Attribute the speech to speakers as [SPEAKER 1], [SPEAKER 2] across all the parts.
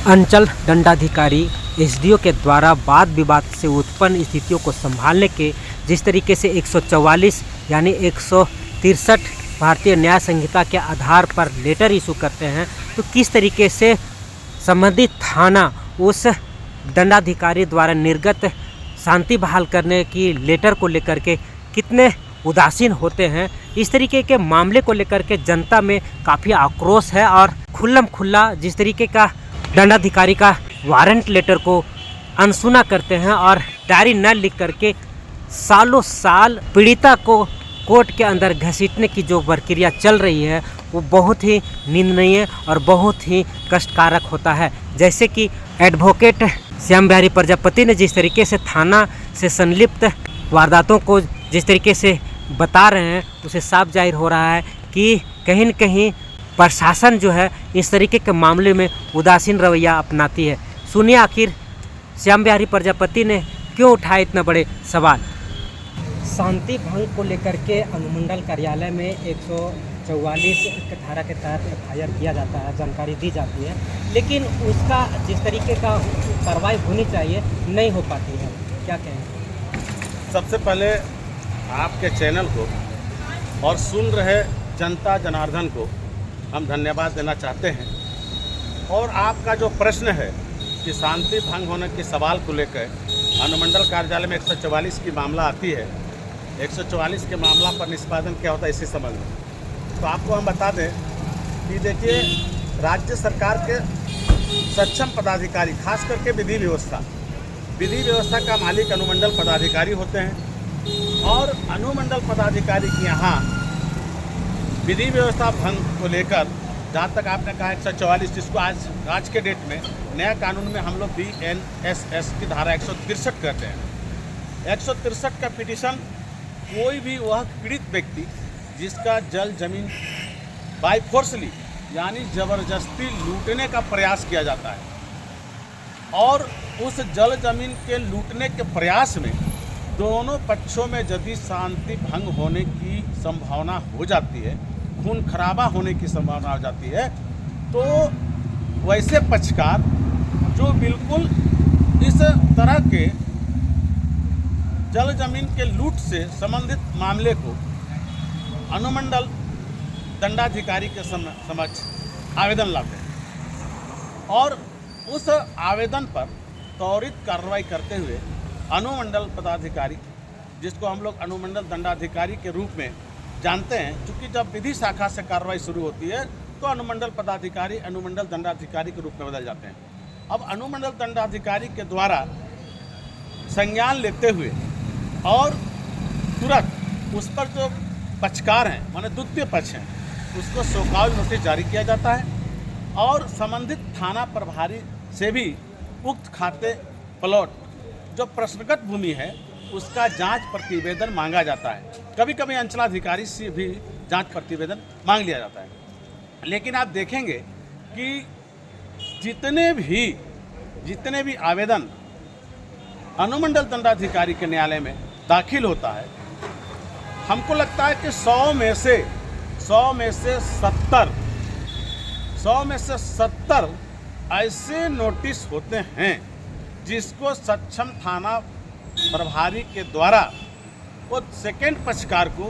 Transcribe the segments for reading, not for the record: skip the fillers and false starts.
[SPEAKER 1] अंचल दंडाधिकारी एसडीओ के द्वारा वाद विवाद से उत्पन्न स्थितियों को संभालने के जिस तरीके से 144 यानी 163 भारतीय न्याय संहिता के आधार पर लेटर इशू करते हैं, तो किस तरीके से संबंधित थाना उस दंडाधिकारी द्वारा निर्गत शांति बहाल करने की लेटर को लेकर के कितने उदासीन होते हैं। इस तरीके के मामले को लेकर के जनता में काफ़ी आक्रोश है और खुल्लम खुल्ला जिस तरीके का दंडाधिकारी का वारंट लेटर को अनसुना करते हैं और डायरी न लिख करके सालों साल पीड़िता को कोर्ट के अंदर घसीटने की जो प्रक्रिया चल रही है वो बहुत ही निंदनीय और बहुत ही कष्टकारक होता है। जैसे कि एडवोकेट श्याम बिहारी प्रजापति ने जिस तरीके से थाना से संलिप्त वारदातों को जिस तरीके से बता रहे हैं, उसे साफ जाहिर हो रहा है कि कहीं न कहीं प्रशासन जो है इस तरीके के मामले में उदासीन रवैया अपनाती है। सुनिए आखिर श्याम बिहारी प्रजापति ने क्यों उठाए इतना बड़े सवाल। शांति भंग को लेकर के अनुमंडल कार्यालय में 144 धारा के तहत एफआईआर किया जाता है, जानकारी दी जाती है, लेकिन उसका जिस तरीके का कार्रवाई होनी चाहिए नहीं हो पाती है, क्या कहें?
[SPEAKER 2] सबसे पहले आपके चैनल को और सुन रहे जनता जनार्दन को हम धन्यवाद देना चाहते हैं। और आपका जो प्रश्न है कि शांति भंग होने के सवाल को लेकर अनुमंडल कार्यालय में 144 की मामला आती है, 144 के मामला पर निष्पादन क्या होता है इसी संबंध में, तो आपको हम बता दें कि देखिए राज्य सरकार के सक्षम पदाधिकारी, खास करके विधि व्यवस्था का मालिक अनुमंडल पदाधिकारी होते हैं। और अनुमंडल पदाधिकारी के यहाँ विधि व्यवस्था भंग को लेकर जहाँ तक आपने कहा 144, जिसको आज के डेट में नया कानून में हम लोग BNSS की धारा 163 करते हैं। 163 का पिटीशन कोई भी वह पीड़ित व्यक्ति जिसका जल जमीन बाय फोर्सली यानी ज़बरदस्ती लूटने का प्रयास किया जाता है और उस जल जमीन के लूटने के प्रयास में दोनों पक्षों में यदि शांति भंग होने की संभावना हो जाती है, खून खराबा होने की संभावना हो जाती है, तो वैसे पक्षकार जो बिल्कुल इस तरह के जल जमीन के लूट से संबंधित मामले को अनुमंडल दंडाधिकारी के समक्ष आवेदन लाते हैं और उस आवेदन पर त्वरित कार्रवाई करते हुए अनुमंडल पदाधिकारी, जिसको हम लोग अनुमंडल दंडाधिकारी के रूप में जानते हैं, क्योंकि जब विधि शाखा से कार्रवाई शुरू होती है तो अनुमंडल पदाधिकारी अनुमंडल दंडाधिकारी के रूप में बदल जाते हैं। अब अनुमंडल दंडाधिकारी के द्वारा संज्ञान लेते हुए और तुरंत उस पर जो पक्षकार हैं, माने द्वितीय पक्ष हैं, उसको शोकॉज नोटिस जारी किया जाता है और संबंधित थाना प्रभारी से भी उक्त खाते प्लॉट जो प्रश्नगत भूमि है उसका जांच प्रतिवेदन मांगा जाता है। कभी कभी अंचलाधिकारी से भी जांच प्रतिवेदन मांग लिया जाता है। लेकिन आप देखेंगे कि जितने भी आवेदन अनुमंडल दंडाधिकारी के न्यायालय में दाखिल होता है, हमको लगता है कि 100 में से 70 ऐसे नोटिस होते हैं जिसको सक्षम थाना प्रभारी के द्वारा वो सेकेंड पक्षकार को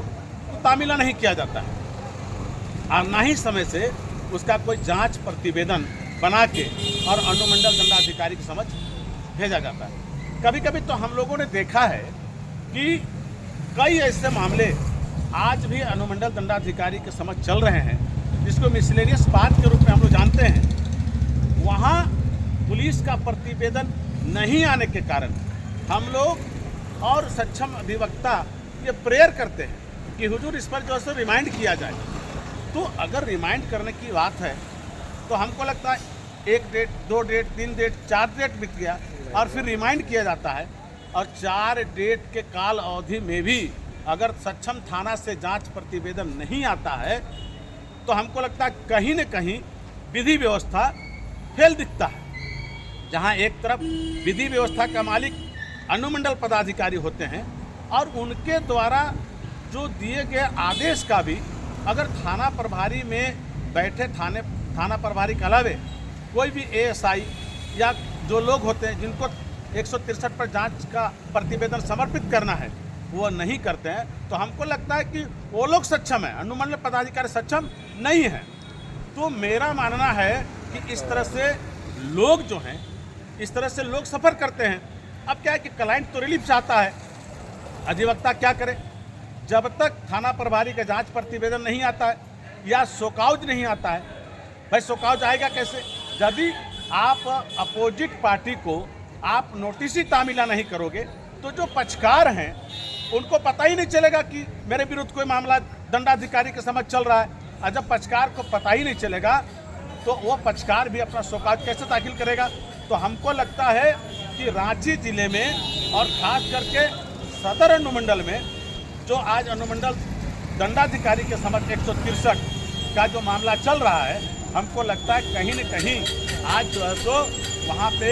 [SPEAKER 2] तामीला नहीं किया जाता है और ना ही समय से उसका कोई जांच प्रतिवेदन बना के और अनुमंडल दंडाधिकारी के समक्ष भेजा जाता है। कभी कभी तो हम लोगों ने देखा है कि कई ऐसे मामले आज भी अनुमंडल दंडाधिकारी के समक्ष चल रहे हैं, जिसको मिसलेनियस पार्ट के रूप में हम लोग जानते हैं। वहाँ पुलिस का प्रतिवेदन नहीं आने के कारण हम लोग और सक्षम अधिवक्ता ये प्रेयर करते हैं कि हुजूर इस पर जो है रिमाइंड किया जाए। तो अगर रिमाइंड करने की बात है तो हमको लगता है 1 डेट, 2 डेट, 3 डेट, 4 डेट बीत गया और फिर रिमाइंड किया जाता है और 4 डेट के काल अवधि में भी अगर सक्षम थाना से जांच प्रतिवेदन नहीं आता है तो हमको लगता है कहीं न कहीं विधि व्यवस्था फेल दिखता है। जहां एक तरफ विधि व्यवस्था का मालिक अनुमंडल पदाधिकारी होते हैं और उनके द्वारा जो दिए गए आदेश का भी अगर थाना प्रभारी में बैठे थाना प्रभारी के अलावे कोई भी ASI या जो लोग होते हैं जिनको 163 पर जांच का प्रतिवेदन समर्पित करना है वो नहीं करते हैं, तो हमको लगता है कि वो लोग सक्षम हैं, अनुमंडल पदाधिकारी सक्षम नहीं हैं। तो मेरा मानना है कि इस तरह से लोग जो हैं, इस तरह से लोग सफ़र करते हैं। अब क्या है कि क्लाइंट तो रिलीफ चाहता है, अधिवक्ता क्या करे, जब तक थाना प्रभारी का जांच प्रतिवेदन नहीं आता है या शोकाउज नहीं आता है। भाई शोकाउज आएगा कैसे? यदि आप अपोजिट पार्टी को आप नोटिस ही तामीला नहीं करोगे तो जो पक्षकार हैं उनको पता ही नहीं चलेगा कि मेरे विरुद्ध कोई मामला दंडाधिकारी के समक्ष चल रहा है। और जब पक्षकार को पता ही नहीं चलेगा तो वो पक्षकार भी अपना शोकाज कैसे दाखिल करेगा? तो हमको लगता है कि रांची जिले में और खास करके सदर अनुमंडल में जो आज अनुमंडल दंडाधिकारी के समक्ष 163 का जो मामला चल रहा है, हमको लगता है कहीं न कहीं आज जो है तो वहाँ पे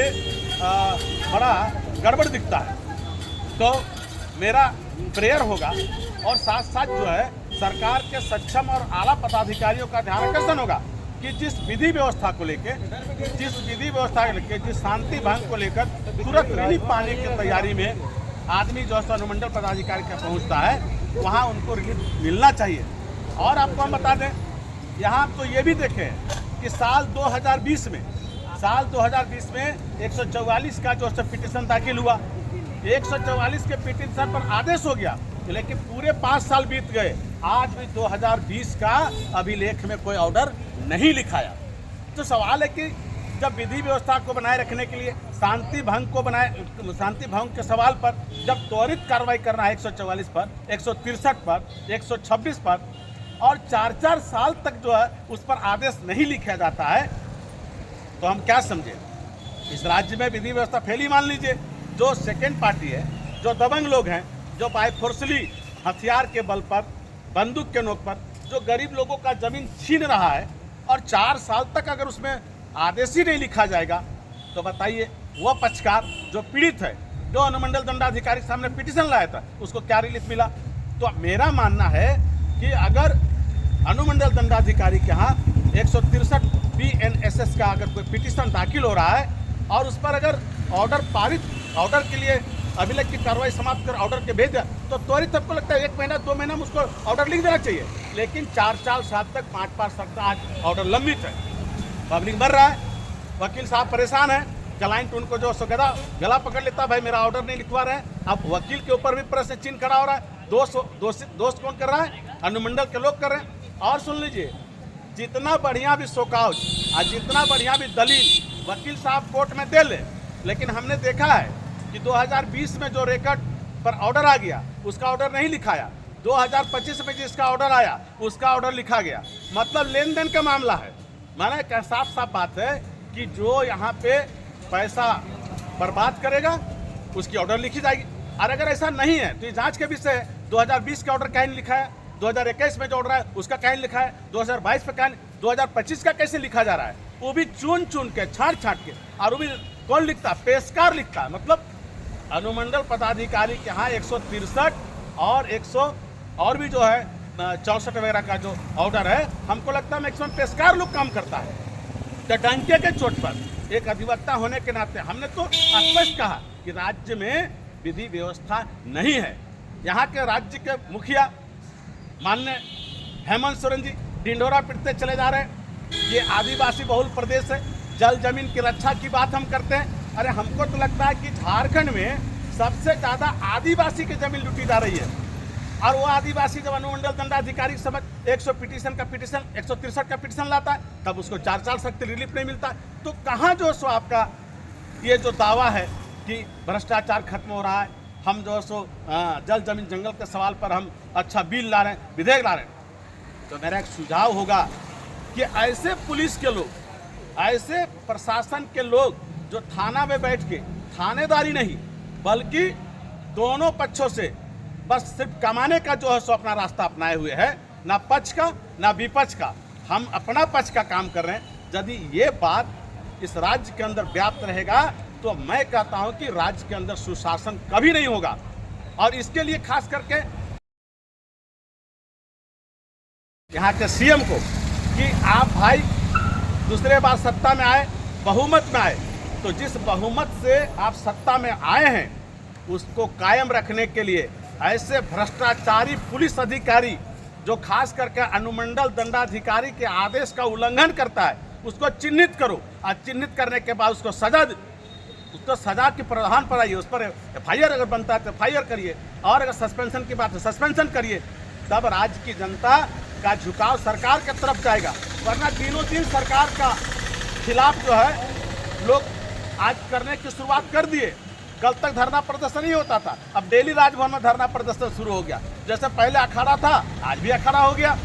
[SPEAKER 2] बड़ा गड़बड़ दिखता है। तो मेरा प्रेयर होगा और साथ साथ जो है सरकार के सक्षम और आला पदाधिकारियों का ध्यान आकर्षण होगा कि जिस विधि व्यवस्था को लेकर, जिस शांति भंग को लेकर तुरंत रिलीफ पाने की तैयारी में आदमी जो है अनुमंडल पदाधिकारी का पहुंचता है, वहां उनको रिलीफ मिलना चाहिए। और आपको हम बता दें, यहाँ तो ये भी देखें कि साल 2020 में 144 का जो है पिटीशन दाखिल हुआ, 144 के पिटीशन पर आदेश हो गया, लेकिन पूरे 5 साल बीत गए, आज भी 2020 का अभिलेख में कोई ऑर्डर नहीं लिखाया। तो सवाल है कि जब विधि व्यवस्था को बनाए रखने के लिए शांति भंग के सवाल पर जब त्वरित कार्रवाई करना है 144 पर, 163 पर, 126 पर और 4-4 साल तक जो है उस पर आदेश नहीं लिखा जाता है, तो हम क्या समझे? इस राज्य में विधि व्यवस्था फैली मान लीजिए। जो सेकेंड पार्टी है, जो दबंग लोग हैं, जो बाय फोर्सली हथियार के बल पर, बंदूक के नोक पर जो गरीब लोगों का जमीन छीन रहा है और 4 साल तक अगर उसमें आदेश ही नहीं लिखा जाएगा, तो बताइए वह पक्षकार जो पीड़ित है, जो अनुमंडल दंडाधिकारी के सामने पिटीशन लाया था, उसको क्या रिलीफ मिला? तो मेरा मानना है कि अगर अनुमंडल दंडाधिकारी के यहाँ 163 BNSS का अगर कोई पिटीशन दाखिल हो रहा है और उस पर अगर ऑर्डर के लिए अभिलेख की कार्रवाई समाप्त कर ऑर्डर के भेज दिया, तो त्वरित सबको लगता है 1 महीना 2 महीना में उसको ऑर्डर लिख देना चाहिए। लेकिन 4-4 साल तक, 5-5 साल तक आज ऑर्डर लंबित है, पब्लिक मर रहा है, वकील साहब परेशान है, क्लाइंट उनको जो गला पकड़ लेता, भाई मेरा ऑर्डर नहीं लिखवा रहे हैं। अब वकील के ऊपर भी प्रश्न चिन्ह खड़ा हो रहा है। दोस्त कौन कर रहा है? अनुमंडल के लोग कर रहे हैं। और सुन लीजिए, जितना बढ़िया भी शोकाउज और जितना बढ़िया भी दलील वकील साहब कोर्ट में दे ले, लेकिन हमने देखा है कि 2020 में जो रिकॉर्ड पर ऑर्डर आ गया उसका ऑर्डर नहीं लिखाया, 2025 में जिसका ऑर्डर आया उसका ऑर्डर लिखा गया। मतलब लेन देन का मामला है। माना क्या साफ बात है कि जो यहाँ पे पैसा बर्बाद करेगा उसकी ऑर्डर लिखी जाएगी। और अगर ऐसा नहीं है तो ये जांच के विषय है। 2020 का ऑर्डर कहीं लिखा है, 2021 में जो ऑर्डर है उसका कहीं लिखा है, 2022 पे कहीं, 2025 का कैसे लिखा जा रहा है? वो भी चुन के, छांट के, और वो भी कौन लिखता है? पेशकार लिखता है। मतलब अनुमंडल पदाधिकारी के यहाँ 163 और 100 और भी जो है 64 वगैरह का जो ऑर्डर है, हमको लगता है मैक्सिमम पेशकार लोग काम करता है। तो डंके के चोट पर एक अधिवक्ता होने के नाते हमने तो स्पष्ट कहा कि राज्य में विधि व्यवस्था नहीं है। यहाँ के राज्य के मुखिया माननीय हेमंत सोरेन जी ढिंढोरा पीटते चले जा रहे हैं। ये आदिवासी बहुल प्रदेश है, जल जमीन की रक्षा की बात हम करते हैं। अरे हमको तो लगता है कि झारखंड में सबसे ज़्यादा आदिवासी की जमीन लूटी जा रही है, और वो आदिवासी जब अनुमंडल दंडाधिकारी समझ 163 का पिटीशन लाता है, तब उसको 4 साल तक रिलीफ नहीं मिलता है। तो कहाँ जो सो आपका ये जो दावा है कि भ्रष्टाचार खत्म हो रहा है, हम जो सो जल जमीन जंगल के सवाल पर हम अच्छा बिल ला रहे हैं, विधेयक ला रहे हैं, तो मेरा एक सुझाव होगा कि ऐसे पुलिस के लोग, ऐसे प्रशासन के लोग जो थाना में बैठ के थानेदारी नहीं बल्कि दोनों पक्षों से बस सिर्फ कमाने का जो है सो अपना रास्ता अपनाए हुए है, ना पक्ष का ना विपक्ष का, हम अपना पक्ष का काम कर रहे हैं। यदि ये बात इस राज्य के अंदर व्याप्त रहेगा तो मैं कहता हूं कि राज्य के अंदर सुशासन कभी नहीं होगा। और इसके लिए खास करके यहाँ के सीएम को कि आप भाई दूसरे बार सत्ता में आए, बहुमत में आए, तो जिस बहुमत से आप सत्ता में आए हैं उसको कायम रखने के लिए ऐसे भ्रष्टाचारी पुलिस अधिकारी जो खास करके अनुमंडल दंडाधिकारी के आदेश का उल्लंघन करता है उसको चिन्हित करो और चिन्हित करने के बाद उसको सजा की प्रावधान पर आइए। उस पर एफआईआर अगर बनता है तो एफआईआर करिए, और अगर सस्पेंशन की बात है सस्पेंशन करिए। तब राज्य की जनता का झुकाव सरकार की तरफ जाएगा, वरना दिनों दिन सरकार का खिलाफ जो है लोग आज करने की शुरुआत कर दिए। कल तक धरना प्रदर्शन ही होता था, अब डेली राजभवन में धरना प्रदर्शन शुरू हो गया। जैसे पहले अखाड़ा था आज भी अखाड़ा हो गया,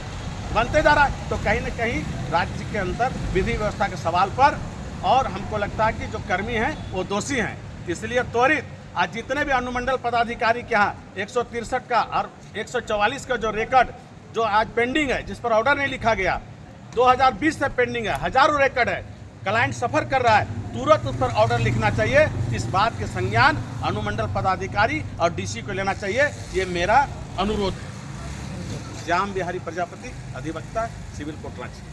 [SPEAKER 2] बनते जा रहा है। तो कहीं न कहीं राज्य के अंदर विधि व्यवस्था के सवाल पर, और हमको लगता है कि जो कर्मी हैं वो दोषी हैं। इसलिए त्वरित आज जितने भी अनुमंडल पदाधिकारी के यहाँ 163 का और 144 का जो रिकॉर्ड जो आज पेंडिंग है, जिस पर ऑर्डर नहीं लिखा गया, 2020 से पेंडिंग है, हजारों रिकॉर्ड है, क्लाइंट सफर कर रहा है, तुरंत उस पर ऑर्डर लिखना चाहिए। इस बात के संज्ञान अनुमंडल पदाधिकारी और डीसी को लेना चाहिए, ये मेरा अनुरोध है। श्याम बिहारी प्रजापति, अधिवक्ता, सिविल कोर्ट रांची।